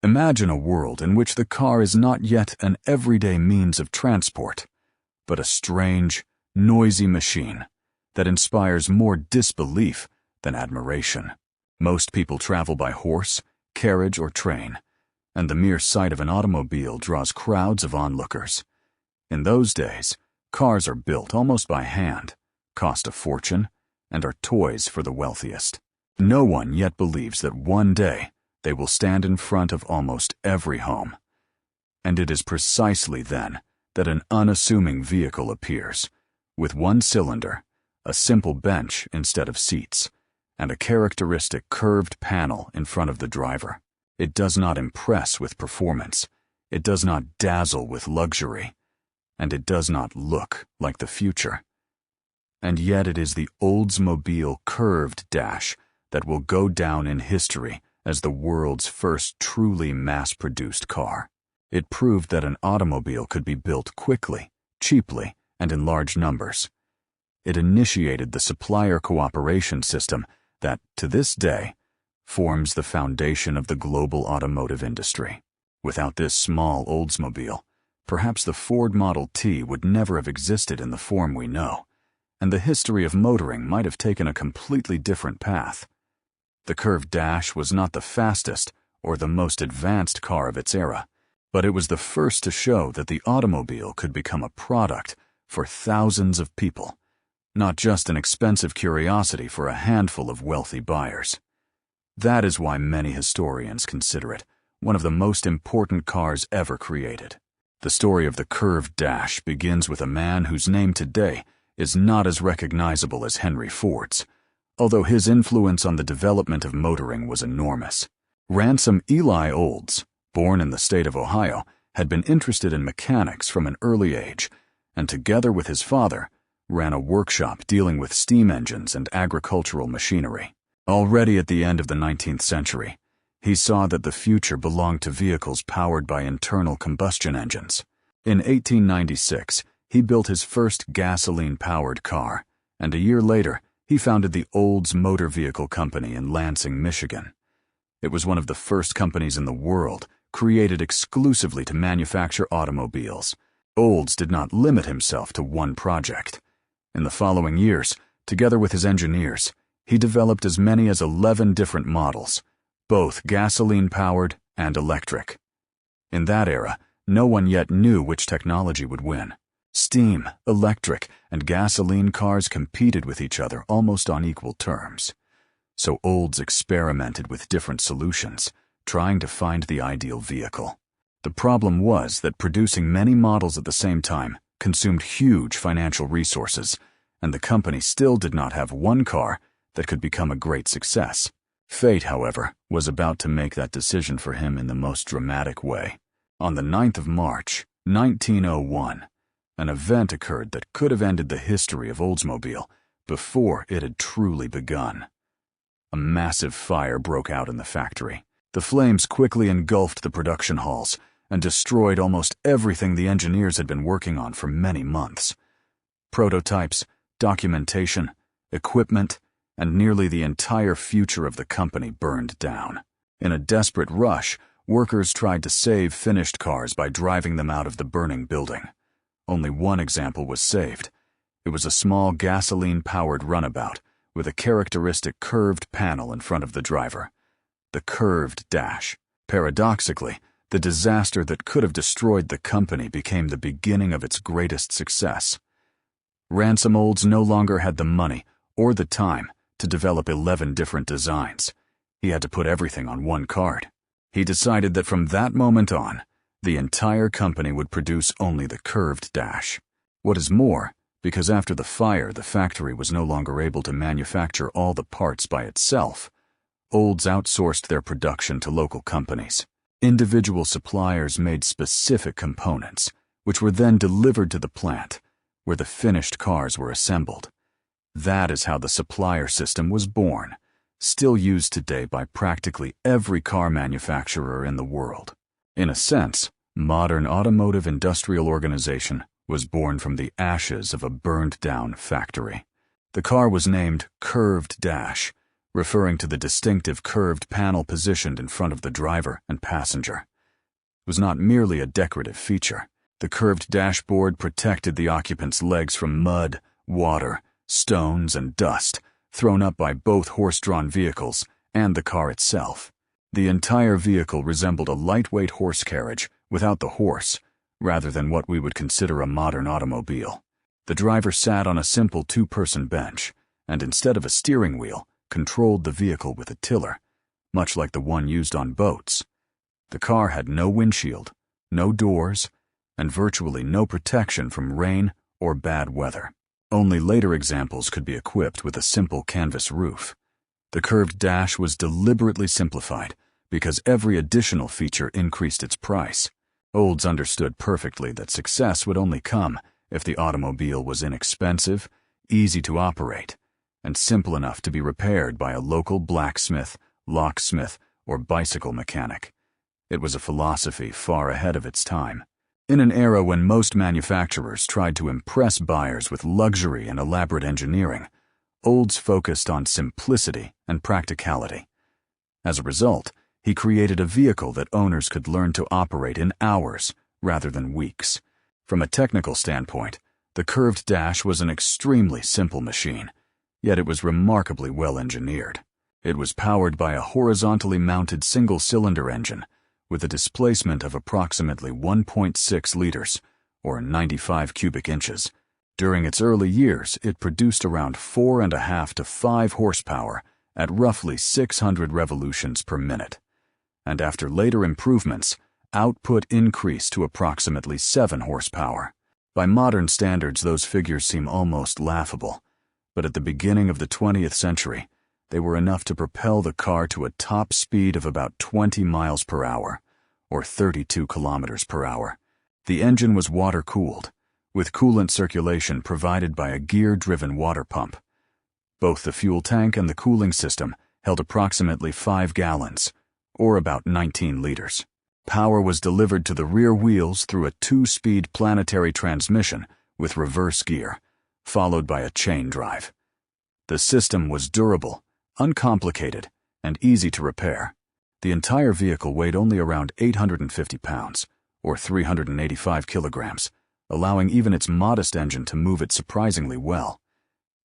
Imagine a world in which the car is not yet an everyday means of transport, but a strange, noisy machine that inspires more disbelief than admiration. Most people travel by horse, carriage, or train, and the mere sight of an automobile draws crowds of onlookers. In those days, cars are built almost by hand, cost a fortune, and are toys for the wealthiest. No one yet believes that one day they will stand in front of almost every home. And it is precisely then that an unassuming vehicle appears, with one cylinder, a simple bench instead of seats, and a characteristic curved panel in front of the driver. It does not impress with performance, it does not dazzle with luxury, and it does not look like the future. And yet it is the Oldsmobile curved dash that will go down in history as the world's first truly mass-produced car. It proved that an automobile could be built quickly, cheaply, and in large numbers. It initiated the supplier cooperation system that, to this day, forms the foundation of the global automotive industry. Without this small Oldsmobile, perhaps the Ford Model T would never have existed in the form we know, and the history of motoring might have taken a completely different path. The curved dash was not the fastest or the most advanced car of its era, but it was the first to show that the automobile could become a product for thousands of people, not just an expensive curiosity for a handful of wealthy buyers. That is why many historians consider it one of the most important cars ever created. The story of the curved dash begins with a man whose name today is not as recognizable as Henry Ford's, although his influence on the development of motoring was enormous. Ransom Eli Olds, born in the state of Ohio, had been interested in mechanics from an early age, and together with his father, ran a workshop dealing with steam engines and agricultural machinery. Already at the end of the 19th century, he saw that the future belonged to vehicles powered by internal combustion engines. In 1896, he built his first gasoline-powered car, and a year later, he founded the Olds Motor Vehicle Company in Lansing, Michigan. It was one of the first companies in the world created exclusively to manufacture automobiles. Olds did not limit himself to one project. In the following years, together with his engineers, he developed as many as 11 different models, both gasoline-powered and electric. In that era, no one yet knew which technology would win. Steam, electric, and gasoline cars competed with each other almost on equal terms. So Olds experimented with different solutions, trying to find the ideal vehicle. The problem was that producing many models at the same time consumed huge financial resources, and the company still did not have one car that could become a great success. Fate, however, was about to make that decision for him in the most dramatic way. On the 9th of March, 1901, an event occurred that could have ended the history of Oldsmobile before it had truly begun. A massive fire broke out in the factory. The flames quickly engulfed the production halls and destroyed almost everything the engineers had been working on for many months. Prototypes, documentation, equipment, and nearly the entire future of the company burned down. In a desperate rush, workers tried to save finished cars by driving them out of the burning building. Only one example was saved. It was a small gasoline-powered runabout with a characteristic curved panel in front of the driver. The curved dash. Paradoxically, the disaster that could have destroyed the company became the beginning of its greatest success. Ransom Olds no longer had the money or the time to develop 11 different designs. He had to put everything on one card. He decided that from that moment on, the entire company would produce only the curved dash. What is more, because after the fire the factory was no longer able to manufacture all the parts by itself, Olds outsourced their production to local companies. Individual suppliers made specific components, which were then delivered to the plant, where the finished cars were assembled. That is how the supplier system was born, still used today by practically every car manufacturer in the world. In a sense, modern automotive industrial organization was born from the ashes of a burned-down factory. The car was named Curved Dash, referring to the distinctive curved panel positioned in front of the driver and passenger. It was not merely a decorative feature. The curved dashboard protected the occupant's legs from mud, water, stones, and dust thrown up by both horse-drawn vehicles and the car itself. The entire vehicle resembled a lightweight horse carriage without the horse, rather than what we would consider a modern automobile. The driver sat on a simple two-person bench, and instead of a steering wheel, controlled the vehicle with a tiller, much like the one used on boats. The car had no windshield, no doors, and virtually no protection from rain or bad weather. Only later examples could be equipped with a simple canvas roof. The curved dash was deliberately simplified because every additional feature increased its price. Olds understood perfectly that success would only come if the automobile was inexpensive, easy to operate, and simple enough to be repaired by a local blacksmith, locksmith, or bicycle mechanic. It was a philosophy far ahead of its time. In an era when most manufacturers tried to impress buyers with luxury and elaborate engineering, Olds focused on simplicity and practicality. As a result, he created a vehicle that owners could learn to operate in hours rather than weeks. From a technical standpoint, the curved dash was an extremely simple machine, yet it was remarkably well engineered. It was powered by a horizontally mounted single-cylinder engine with a displacement of approximately 1.6 liters, or 95 cubic inches. During its early years, it produced around 4.5 to 5 horsepower at roughly 600 revolutions per minute. And after later improvements, output increased to approximately 7 horsepower. By modern standards, those figures seem almost laughable, but at the beginning of the 20th century, they were enough to propel the car to a top speed of about 20 miles per hour, or 32 kilometers per hour. The engine was water-cooled, with coolant circulation provided by a gear-driven water pump. Both the fuel tank and the cooling system held approximately 5 gallons, or about 19 liters. Power was delivered to the rear wheels through a 2-speed planetary transmission with reverse gear, followed by a chain drive. The system was durable, uncomplicated, and easy to repair. The entire vehicle weighed only around 850 pounds, or 385 kilograms, allowing even its modest engine to move it surprisingly well.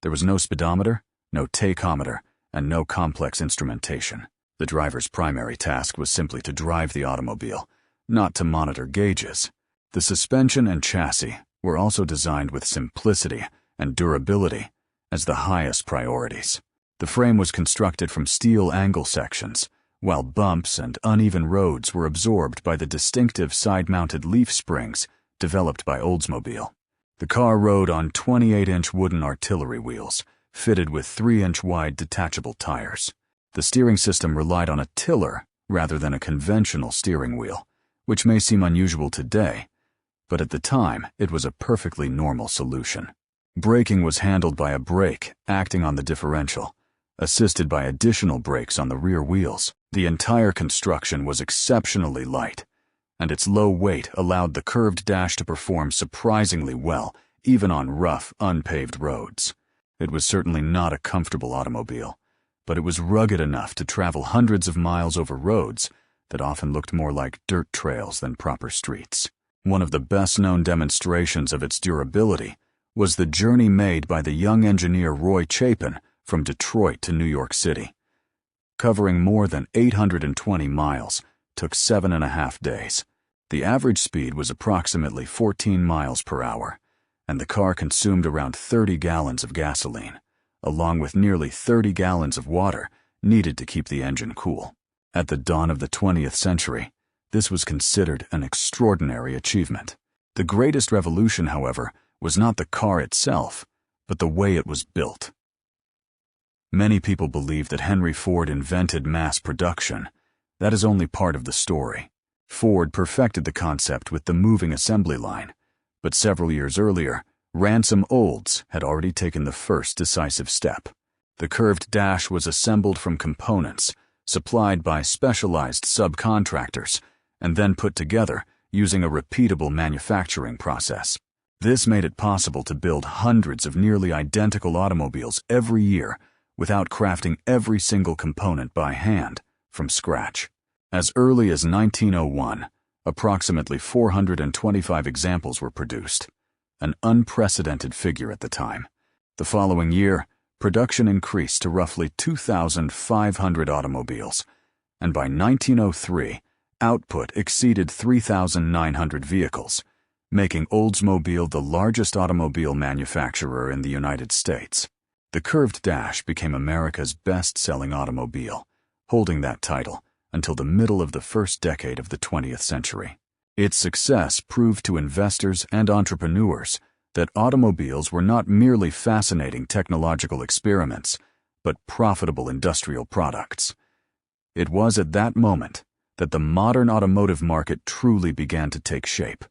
There was no speedometer, no tachometer, and no complex instrumentation. The driver's primary task was simply to drive the automobile, not to monitor gauges. The suspension and chassis were also designed with simplicity and durability as the highest priorities. The frame was constructed from steel angle sections, while bumps and uneven roads were absorbed by the distinctive side-mounted leaf springs developed by Oldsmobile. The car rode on 28-inch wooden artillery wheels, fitted with 3-inch wide detachable tires. The steering system relied on a tiller rather than a conventional steering wheel, which may seem unusual today, but at the time it was a perfectly normal solution. Braking was handled by a brake acting on the differential, assisted by additional brakes on the rear wheels. The entire construction was exceptionally light, and its low weight allowed the curved dash to perform surprisingly well, even on rough, unpaved roads. It was certainly not a comfortable automobile, but it was rugged enough to travel hundreds of miles over roads that often looked more like dirt trails than proper streets. One of the best-known demonstrations of its durability was the journey made by the young engineer Roy Chapin from Detroit to New York City. Covering more than 820 miles took 7.5 days. The average speed was approximately 14 miles per hour, and the car consumed around 30 gallons of gasoline, along with nearly 30 gallons of water needed to keep the engine cool. At the dawn of the 20th century, this was considered an extraordinary achievement. The greatest revolution, however, was not the car itself, but the way it was built. Many people believe that Henry Ford invented mass production. That is only part of the story. Ford perfected the concept with the moving assembly line, but several years earlier, Ransom Olds had already taken the first decisive step. The curved dash was assembled from components supplied by specialized subcontractors and then put together using a repeatable manufacturing process. This made it possible to build hundreds of nearly identical automobiles every year without crafting every single component by hand, from scratch. As early as 1901, approximately 425 examples were produced, an unprecedented figure at the time. The following year, production increased to roughly 2,500 automobiles, and by 1903, output exceeded 3,900 vehicles, making Oldsmobile the largest automobile manufacturer in the United States. The curved dash became America's best-selling automobile, holding that title until the middle of the first decade of the 20th century. Its success proved to investors and entrepreneurs that automobiles were not merely fascinating technological experiments, but profitable industrial products. It was at that moment that the modern automotive market truly began to take shape.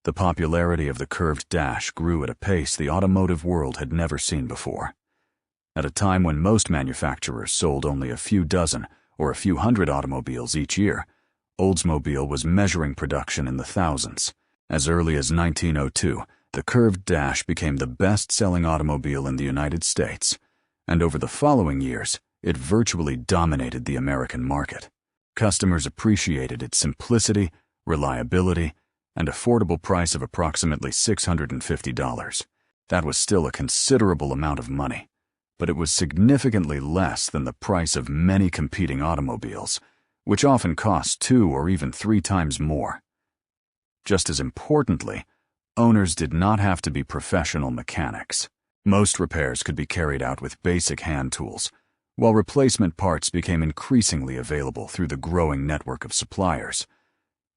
The popularity of the curved dash grew at a pace the automotive world had never seen before. At a time when most manufacturers sold only a few dozen or a few hundred automobiles each year, Oldsmobile was measuring production in the thousands. As early as 1902, the curved dash became the best-selling automobile in the United States, and over the following years, it virtually dominated the American market. Customers appreciated its simplicity, reliability, and affordable price of approximately $650. That was still a considerable amount of money, but it was significantly less than the price of many competing automobiles, which often cost 2 or even 3 times more. Just as importantly, owners did not have to be professional mechanics. Most repairs could be carried out with basic hand tools, while replacement parts became increasingly available through the growing network of suppliers.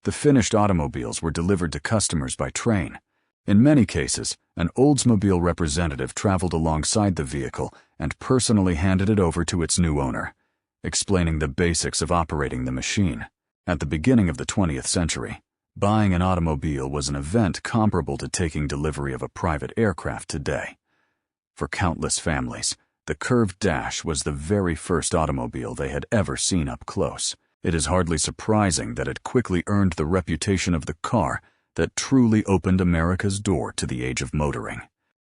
The finished automobiles were delivered to customers by train. In many cases, an Oldsmobile representative traveled alongside the vehicle and personally handed it over to its new owner, explaining the basics of operating the machine. At the beginning of the 20th century, buying an automobile was an event comparable to taking delivery of a private aircraft today. For countless families, the curved dash was the very first automobile they had ever seen up close. It is hardly surprising that it quickly earned the reputation of the car that truly opened America's door to the age of motoring.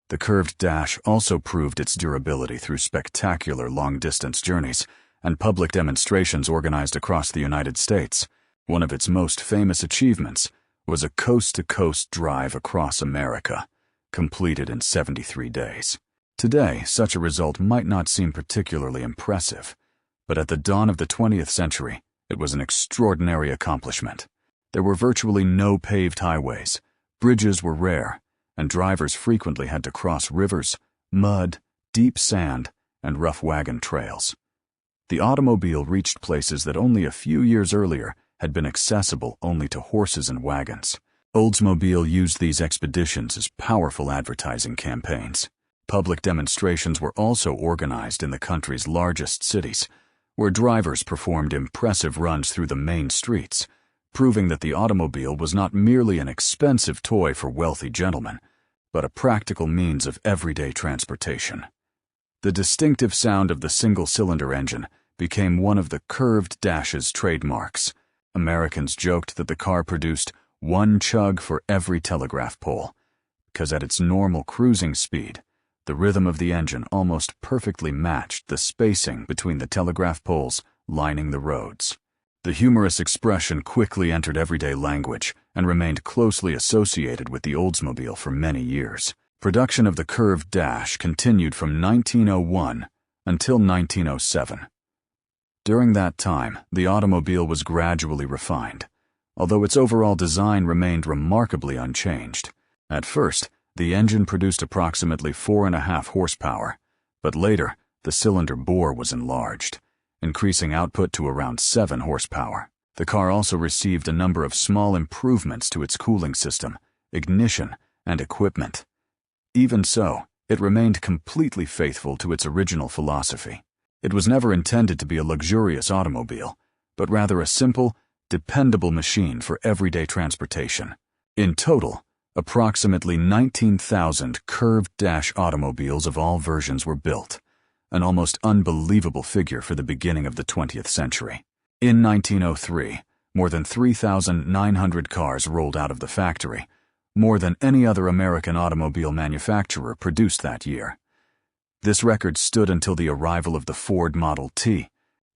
The curved dash also proved its durability through spectacular long-distance journeys and public demonstrations organized across the United States. One of its most famous achievements was a coast-to-coast drive across America, completed in 73 days. Today, such a result might not seem particularly impressive, but at the dawn of the 20th century, it was an extraordinary accomplishment. There were virtually no paved highways, bridges were rare, and drivers frequently had to cross rivers, mud, deep sand, and rough wagon trails. The automobile reached places that only a few years earlier had been accessible only to horses and wagons. Oldsmobile used these expeditions as powerful advertising campaigns. Public demonstrations were also organized in the country's largest cities, where drivers performed impressive runs through the main streets, proving that the automobile was not merely an expensive toy for wealthy gentlemen, but a practical means of everyday transportation. The distinctive sound of the single-cylinder engine became one of the curved dash's trademarks. Americans joked that the car produced 1 chug for every telegraph pole, because at its normal cruising speed, the rhythm of the engine almost perfectly matched the spacing between the telegraph poles lining the roads. The humorous expression quickly entered everyday language and remained closely associated with the Oldsmobile for many years. Production of the curved dash continued from 1901 until 1907. During that time, the automobile was gradually refined, although its overall design remained remarkably unchanged. At first, the engine produced approximately 4.5 horsepower, but later, the cylinder bore was enlarged, increasing output to around 7 horsepower. The car also received a number of small improvements to its cooling system, ignition, and equipment. Even so, it remained completely faithful to its original philosophy. It was never intended to be a luxurious automobile, but rather a simple, dependable machine for everyday transportation. In total, approximately 19,000 curved dash automobiles of all versions were built, an almost unbelievable figure for the beginning of the 20th century. In 1903, more than 3,900 cars rolled out of the factory, more than any other American automobile manufacturer produced that year. This record stood until the arrival of the Ford Model T.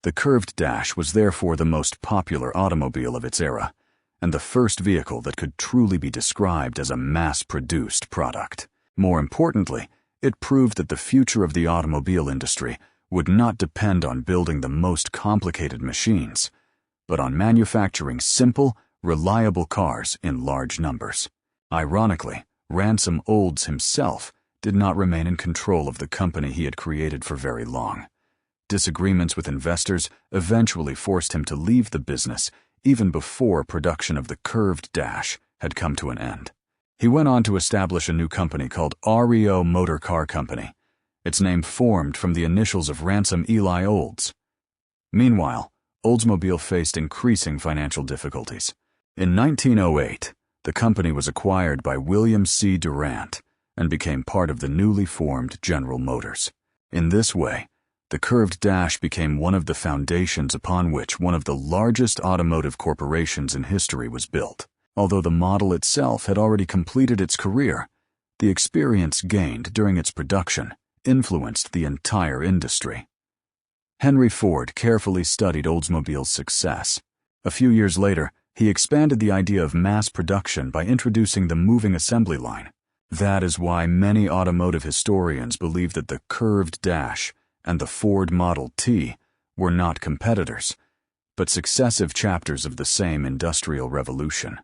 The curved dash was therefore the most popular automobile of its era, and the first vehicle that could truly be described as a mass-produced product. More importantly, it proved that the future of the automobile industry would not depend on building the most complicated machines, but on manufacturing simple, reliable cars in large numbers. Ironically, Ransom Olds himself did not remain in control of the company he had created for very long. Disagreements with investors eventually forced him to leave the business even before production of the curved dash had come to an end. He went on to establish a new company called REO Motor Car Company, its name formed from the initials of Ransom Eli Olds. Meanwhile, Oldsmobile faced increasing financial difficulties. In 1908, the company was acquired by William C. Durant and became part of the newly formed General Motors. In this way, the curved dash became one of the foundations upon which one of the largest automotive corporations in history was built. Although the model itself had already completed its career, the experience gained during its production influenced the entire industry. Henry Ford carefully studied Oldsmobile's success. A few years later, he expanded the idea of mass production by introducing the moving assembly line. That is why many automotive historians believe that the curved dash and the Ford Model T were not competitors, but successive chapters of the same industrial revolution.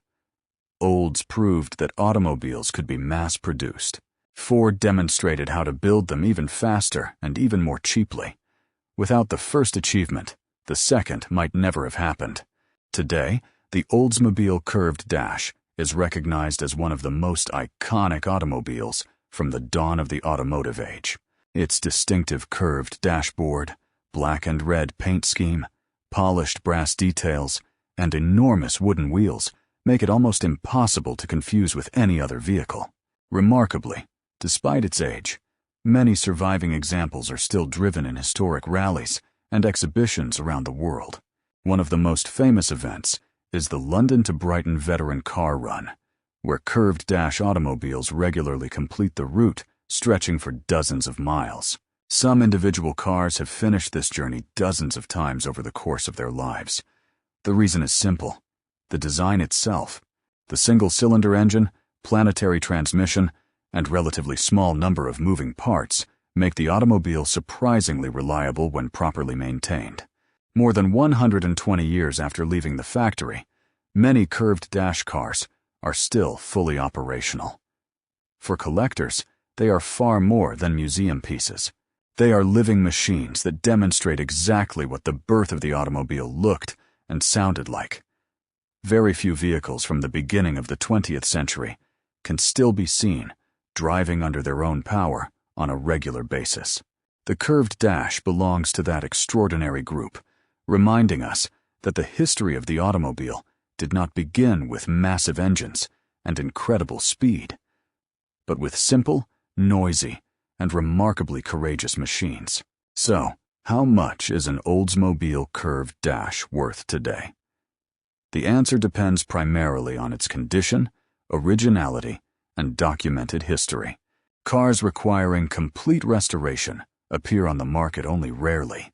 Olds proved that automobiles could be mass-produced. Ford demonstrated how to build them even faster and even more cheaply. Without the first achievement, the second might never have happened. Today, the Oldsmobile curved dash is recognized as one of the most iconic automobiles from the dawn of the automotive age. Its distinctive curved dashboard, black and red paint scheme, polished brass details, and enormous wooden wheels make it almost impossible to confuse with any other vehicle. Remarkably, despite its age, many surviving examples are still driven in historic rallies and exhibitions around the world. One of the most famous events is the London to Brighton Veteran Car Run, where curved dash automobiles regularly complete the route, stretching for dozens of miles. Some individual cars have finished this journey dozens of times over the course of their lives. The reason is simple: the design itself. The single-cylinder engine, planetary transmission, and relatively small number of moving parts make the automobile surprisingly reliable when properly maintained. More than 120 years after leaving the factory, many curved dash cars are still fully operational. For collectors, they are far more than museum pieces. They are living machines that demonstrate exactly what the birth of the automobile looked and sounded like. Very few vehicles from the beginning of the 20th century can still be seen driving under their own power on a regular basis. The curved dash belongs to that extraordinary group, reminding us that the history of the automobile did not begin with massive engines and incredible speed, but with simple, noisy, and remarkably courageous machines. So, how much is an Oldsmobile curved dash worth today? The answer depends primarily on its condition, originality, and documented history. Cars requiring complete restoration appear on the market only rarely,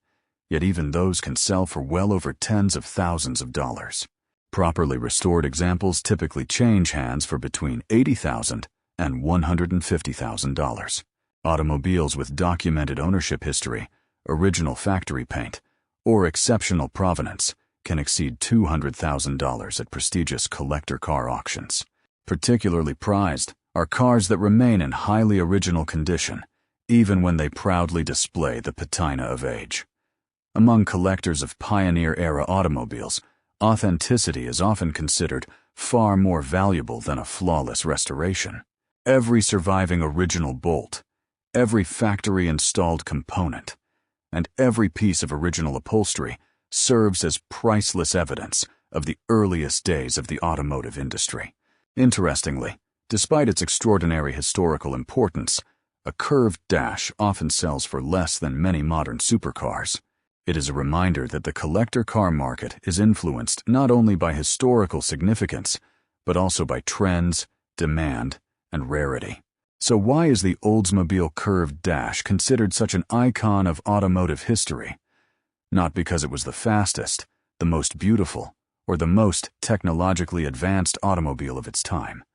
yet even those can sell for well over tens of thousands of dollars. Properly restored examples typically change hands for between $80,000 and $150,000. Automobiles with documented ownership history, original factory paint, or exceptional provenance can exceed $200,000 at prestigious collector car auctions. Particularly prized are cars that remain in highly original condition, even when they proudly display the patina of age. Among collectors of pioneer-era automobiles, authenticity is often considered far more valuable than a flawless restoration. Every surviving original bolt, every factory-installed component, and every piece of original upholstery serves as priceless evidence of the earliest days of the automotive industry. Interestingly, despite its extraordinary historical importance, a curved dash often sells for less than many modern supercars. It is a reminder that the collector car market is influenced not only by historical significance, but also by trends, demand, and rarity. So why is the Oldsmobile curved dash considered such an icon of automotive history? Not because it was the fastest, the most beautiful, or the most technologically advanced automobile of its time.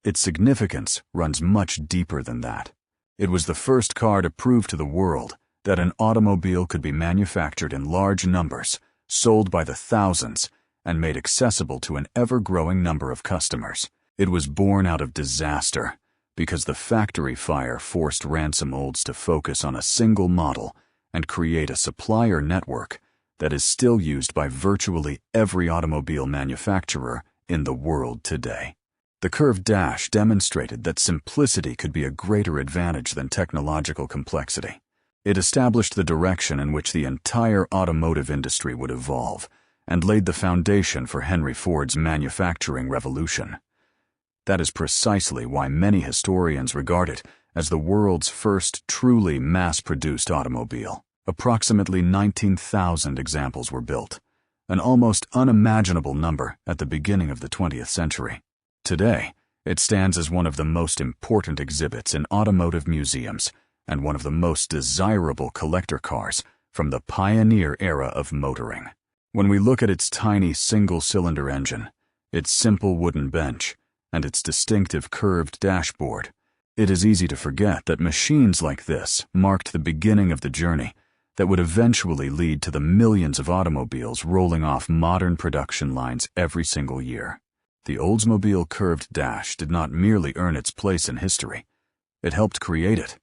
Its significance runs much deeper than that. It was the first car to prove to the world that an automobile could be manufactured in large numbers, sold by the thousands, and made accessible to an ever-growing number of customers. It was born out of disaster, because the factory fire forced Ransom Olds to focus on a single model and create a supplier network that is still used by virtually every automobile manufacturer in the world today. The curved dash demonstrated that simplicity could be a greater advantage than technological complexity. It established the direction in which the entire automotive industry would evolve and laid the foundation for Henry Ford's manufacturing revolution. That is precisely why many historians regard it as the world's first truly mass-produced automobile. Approximately 19,000 examples were built, an almost unimaginable number at the beginning of the 20th century. Today, it stands as one of the most important exhibits in automotive museums and one of the most desirable collector cars from the pioneer era of motoring. When we look at its tiny single-cylinder engine, its simple wooden bench, and its distinctive curved dashboard, it is easy to forget that machines like this marked the beginning of the journey that would eventually lead to the millions of automobiles rolling off modern production lines every single year. The Oldsmobile curved dash did not merely earn its place in history, it helped create it.